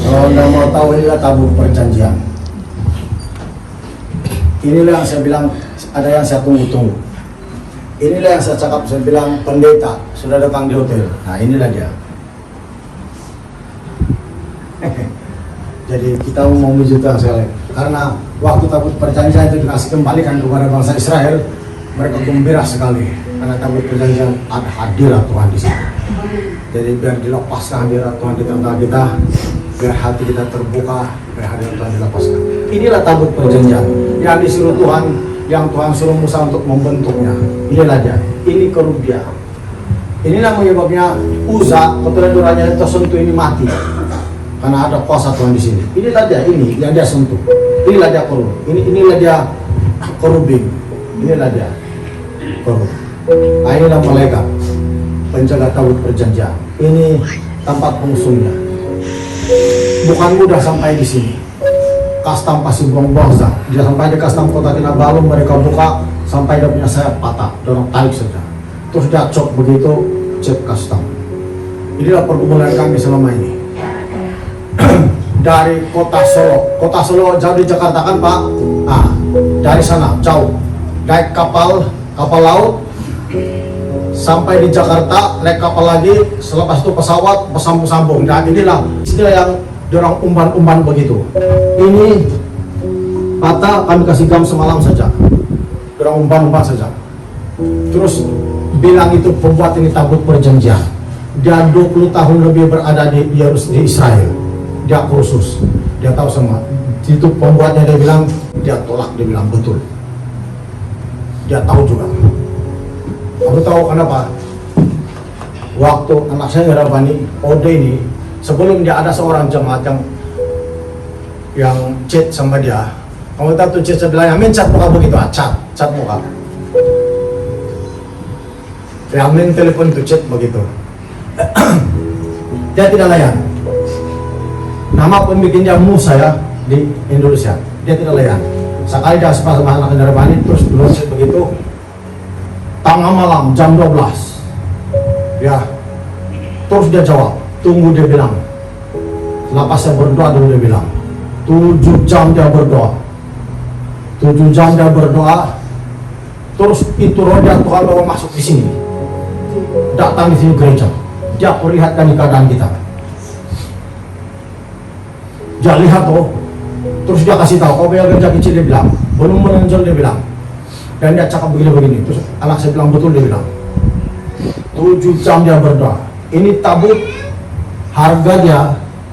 Kalau Anda mau tahu, inilah tabut perjanjian. Inilah yang saya bilang, ada yang saya tunggu-tunggu. Inilah yang saya cakap, saya bilang pendeta sudah datang di hotel. Nah, inilah dia. Jadi kita mau menuju Tuhan sekali. Karena waktu tabut perjanjian itu dikasih kembalikan kepada bangsa Israel, mereka gembira sekali karena tabut perjanjian ada hadirat Tuhan di sini. Jadi biar dilepaskan hadirat Tuhan di tengah kita, biar hati kita terbuka, biar hadirat Tuhan dilepaskan. Inilah tabut perjanjian yang disuruh Tuhan, yang Tuhan suruh Musa untuk membentuknya. Inilah dia. Ini kerubia. Inilah menyebabnya Uza, keturunannya tersentuh ini mati. Karena ada kuasa Tuhan di sini. Inilah dia, ini yang dia sentuh. Inilah dia kerub. Inilah dia kerubim. Inilah dia kerub. Nah, inilah malaikat penjaga tabut perjanjian. Ini tempat pengusungnya. Bukan mudah sampai di sini. Kastam pasti buang-buang. Dia sampai di kastam kota Kinabalu, mereka buka sampai dia punya sayap patah, dorong tarik saja. Terus dia cok begitu, cek kastam. Inilah pergumulan kami selama ini. Dari kota Solo jauh di Jakarta kan Pak? Nah, dari sana jauh, naik kapal laut sampai di Jakarta, naik kapal lagi, selepas itu pesawat bersambung-sambung. Nah, inilah yang dorong umban-umban begitu. Ini patah, kami kasih gam semalam saja, dorong umban-umban saja. Terus bilang itu pembuat ini tabut perjanjian. Dia 20 tahun lebih berada di Israel. Dia kursus, dia tahu semua. Itu pembuatnya, dia bilang, dia tolak, dia bilang betul. Dia tahu juga. Aku tahu kenapa. Waktu anak saya Rabani Ode ini, sebelum dia ada seorang jemaat yang chat sama dia. Kamu tahu tuh chat, saya bilang, amin chat muka begitu, chat muka. Saya amin telepon itu chat begitu. Dia tidak layan. Nama pembikinnya Musa ya di Indonesia, dia tidak layan. Sekali dia sama anak Rabani, terus chat begitu. Tengah malam jam 12 ya, terus dia jawab, tunggu, dia bilang. Lepas saya berdoa dulu, dia bilang 7 jam dia berdoa, 7 jam dia berdoa. Terus itu roh dia Tuhan bawa masuk di sini, datang di sini gereja. Dia perlihatkan di keadaan kita, dia lihat tuh. Terus dia kasih tahu, kau bayar gereja kecil, dia bilang belum menonjol, dia bilang. Dan dia cakap begini. Terus anak saya bilang betul, dia bilang 7 jam dia berdoa. Ini tabut, harga dia,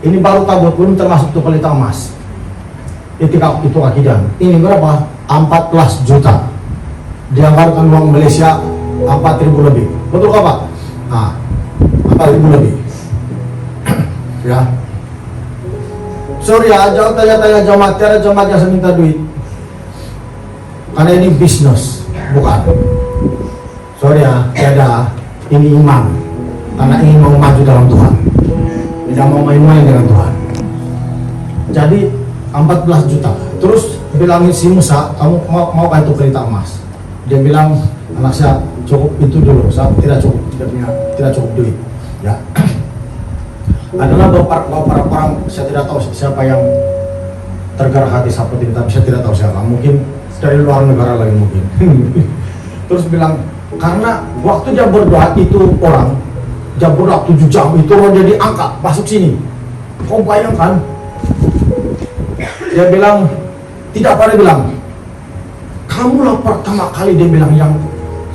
ini baru tabut, belum termasuk tuh pelita emas. Itu akidah. Ini berapa? 14 juta. Dianggarkan uang Malaysia 4.000 lebih. Betul kah Pak? Nah, 4.000 lebih. Ya. Sorry ya, jangan tanya-tanya jemaat, tiada jemaat yang saya minta duit. Karena ini bisnis, bukan. Sorry ya, tiada. Ini iman. Karena ingin mau maju dalam Tuhan, tidak mau main-main dengan Tuhan. Jadi 14 juta. Terus bilangin si Musa, kamu mau itu pelita emas? Dia bilang, anak saya cukup itu dulu, saya tidak cukup, tidak cukup duit. Ya. Adalah beberapa orang, saya tidak tahu siapa yang tergerak hati seperti ini, tapi saya tidak tahu siapa. Mungkin dari luar negara lagi mungkin. Terus bilang, karena waktu dia berdoa itu orang, dia berdoa 7 jam, itu roh dia diangkat masuk sini. Kau bayangkan? Dia bilang, tidak pada bilang, kamulah pertama kali, dia bilang, yang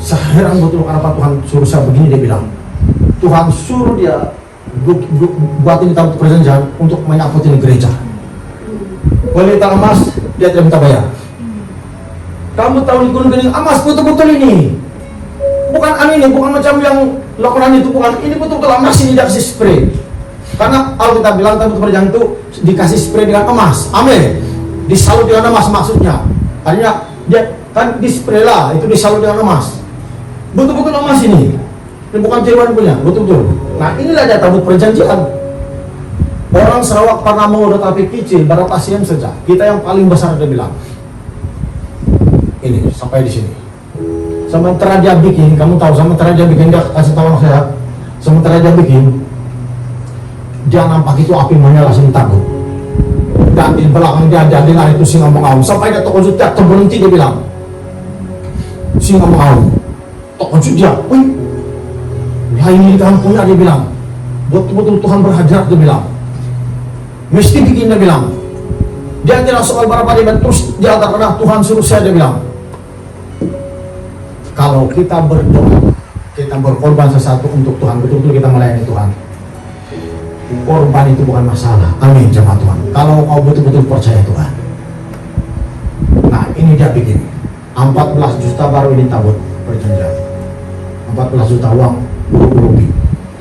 seheran betul kenapa Tuhan suruh saya begini. Dia bilang, Tuhan suruh dia buat ini tabut perjanjian untuk menyaput ini gereja. Pelita emas dia tidak minta bayar. Kamu tahu di gunung gening emas betul-betul ini, bukan ini, bukan macam yang laporan itu, bukan. Ini betul-betul emas, ini tidak kasih spray. Karena kalau kita bilang tabut perjanjian itu dikasih spray dengan emas, amin, disalut dengan emas maksudnya. Artinya dia kan di spray lah, itu disalut dengan emas. Betul-betul emas ini bukan Jerman punya, betul-betul. Nah, inilah dia tabut perjanjian. Orang Sarawak pernah mau tapi kecil, berapa cm saja. Kita yang paling besar, dia bilang. Ini sampai di sini. Sementara dia bikin, kamu tahu, sementara dia bikin, dia kasih tahu anak saya. Sementara dia bikin, dia nampak itu api menyala sini tabut. Dan di belakang dia ada dengar itu singa mengaum. Sampai dia tokon sudah terberhenti, dia bilang, singa mengaum. Tokon sudah, wih, lah ini di kampungnya, dia bilang, betul-betul Tuhan berhadirat, dia bilang, mesti bikin, dia bilang. Dia tidak soal berapa dia, terus dia karena Tuhan suruh saya, dia bilang, kalau kita berdoa, kita berkorban sesuatu untuk Tuhan, betul-betul kita melayani Tuhan, korban itu bukan masalah. Amin, jemaat Tuhan. Kalau kau betul-betul percaya Tuhan. Nah, ini dia bikin 14 juta baru ini tabut perjanjian. 14 juta uang, 20 lebih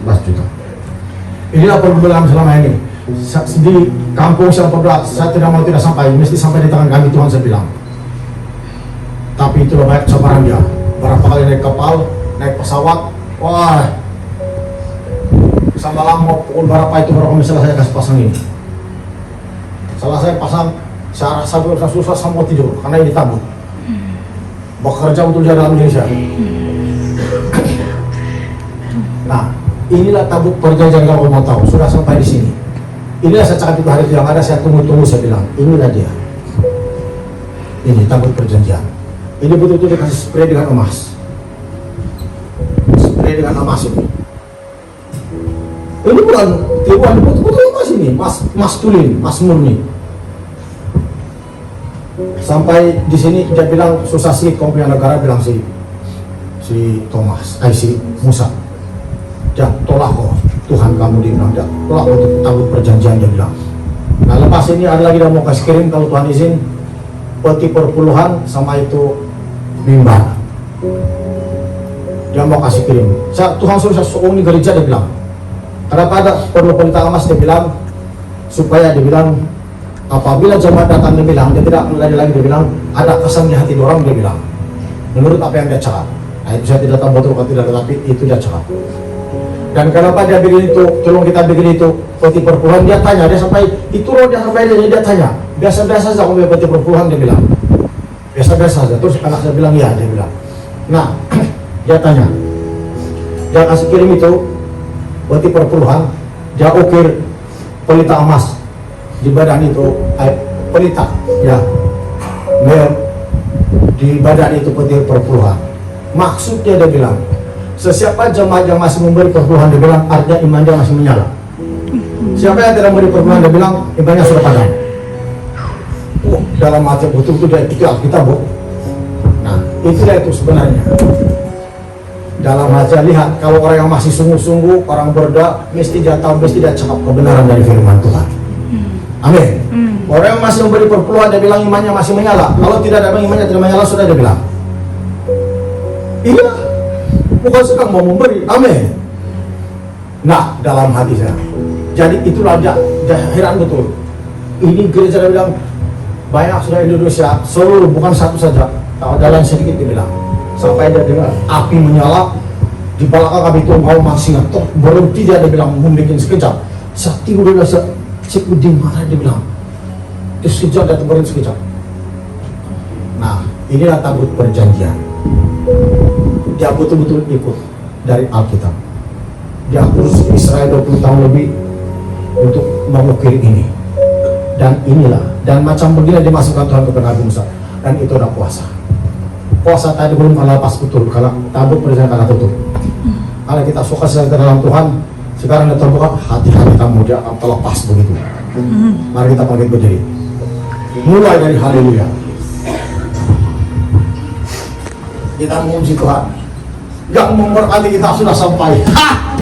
14 juta. Inilah perbulan selama ini. Di kampung saya 14, saya tidak mau tidak sampai, mesti sampai di tangan kami Tuhan, saya bilang. Tapi itulah banyak cobaan dia. Berapa kali naik kapal, naik pesawat, wah, sama lama pukul berapa itu berapa misalnya saya kasih pasang ini. Setelah saya pasang, saya rasa susah sama tidur karena ini tabut. Bekerja betul dia dalam diri saya. Nah, inilah tabut perjanjian, kalau mau tahu. Sudah sampai di sini. Inilah saya cakap itu hari itu yang ada, saya tunggu-tunggu, saya bilang, inilah dia. Ini tabut perjanjian. Ini betul-betul dikasih spray dengan emas. Spray dengan emas ini. Ini bukan tipuan, betul-betul emas ini, mas tulin, mas murni. Sampai di sini dia bilang, susah sih kau punya negara, bilang si Thomas, si Musa. Dia tolak kok Tuhan kamu, dia bilang, dia tolak untuk tabut perjanjian, dia bilang. Nah, lepas ini ada lagi yang mau kasih kirim kalau Tuhan izin, peti perpuluhan sama itu mimbar. Dia mau kasih kirim. Tuhan suruh saya seorang di gereja, dia bilang. Kenapa ada perlu pelita emas, dia bilang, supaya dia bilang apabila jemaat datang, dia bilang, dia tidak lagi, dia bilang ada kesan di hati orang, dia bilang menurut apa yang dia cakap. Nah, itu saya tidak tahu betul atau tidak, tetapi itu dia cakap. Dan kenapa dia bikin itu, tolong kita bikin itu peti perpuluhan, dia tanya, dia sampai itu loh, dia sampai dia tanya, biasa-biasa saja kamu peti perpuluhan, dia bilang biasa-biasa saja. Terus anak saya bilang iya, dia bilang. Nah, dia tanya, dia kasih kirim itu peti perpuluhan, dia ukir pelita emas di badan itu, pelita ya, di badan itu peti perpuluhan. Maksudnya dia bilang, sesiapa jemaat yang masih memberi perpuluhan, dia bilang artinya imannya masih menyala. Siapa yang tidak memberi perpuluhan, dia bilang imannya sudah padam. Dalam hati betul-betul dia itu Alkitab. Nah, itulah itu sebenarnya. Dalam hati lihat, kalau orang yang masih sungguh-sungguh, orang berdoa, mesti dia tahu, mesti dia cakap kebenaran dari firman Tuhan. Amin. Orang yang masih memberi perpuluhan, dia bilang imannya masih menyala. Kalau tidak ada imannya tidak menyala, sudah dia bilang, iya, bukan sedang mau memberi. Amin. Nah, dalam hati saya, jadi itulah dia heran betul. Ini gereja, dia bilang banyak sudah Indonesia seluruh, bukan satu saja, dalam sedikit dia bilang, sampai dia dengar api menyala di belakang kami itu mau masih ngatur berhenti, dia bilang membuat sekejap. Saya tidur, dia bilang cikgu di mana, dia bilang sekejap, dia berhenti sekejap. Nah, inilah tabut perjanjian. Dia betul-betul ikut dari Alkitab. Dia kursus Israel 20 tahun lebih untuk mengukir ini. Dan inilah, dan macam begini dimasukkan Tuhan kepada Nabi Musa. Dan itu ada puasa. Puasa tadi belum kalau pas betul, kalau tabut perjanjian karena tutup. Kalau kita suka sedang dalam Tuhan, sekarang dia terbuka, hati-hati kamu dia akan terlepas begitu. Mari kita bangkit berdiri. Mulai dari haleluya. Kita memuji Tuhan yang memberkati kita sudah sampai.